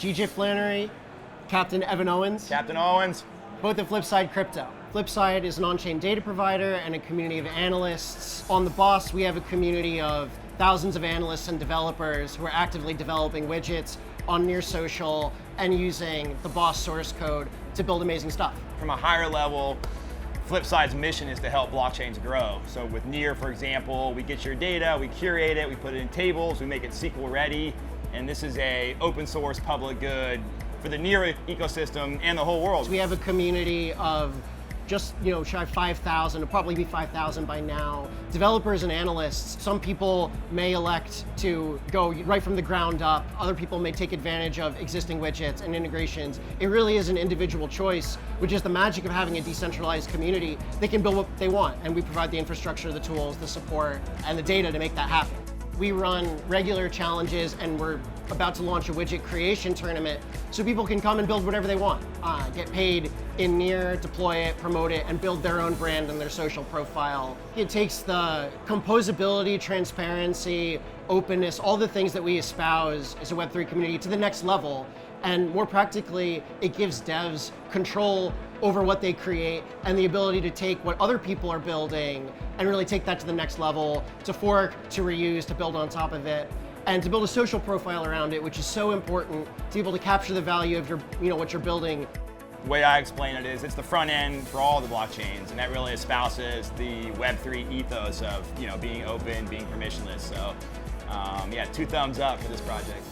GJ Flannery, Captain Owens. Captain Owens. Both at Flipside Crypto. Flipside is an on-chain data provider and a community of analysts. On the BOS, we have a community of thousands of analysts and developers who are actively developing widgets on Near Social and using the BOS source code to build amazing stuff. From a higher level, Flipside's mission is to help blockchains grow. So with Near, for example, we get your data, we curate it, we put it in tables, we make it SQL ready, and this is a open source public good for the Near ecosystem and the whole world. We have a community of just shy of 5,000, it'll probably be 5,000 by now, developers and analysts. Some people may elect to go right from the ground up. Other people may take advantage of existing widgets and integrations. It really is an individual choice, which is the magic of having a decentralized community. They can build what they want, and we provide the infrastructure, the tools, the support, and the data to make that happen. We run regular challenges, and we're about to launch a widget creation tournament so people can come and build whatever they want, get paid in Near, deploy it, promote it, and build their own brand and their social profile. It takes the composability, transparency, openness, all the things that we espouse as a Web3 community to the next level. And more practically, it gives devs control over what they create and the ability to take what other people are building and really take that to the next level, to fork, to reuse, to build on top of it, and to build a social profile around it, which is so important to be able to capture the value of your, what you're building. The way I explain it is it's the front end for all the blockchains, and that really espouses the Web3 ethos of being open, being permissionless. So yeah, 2 thumbs up for this project.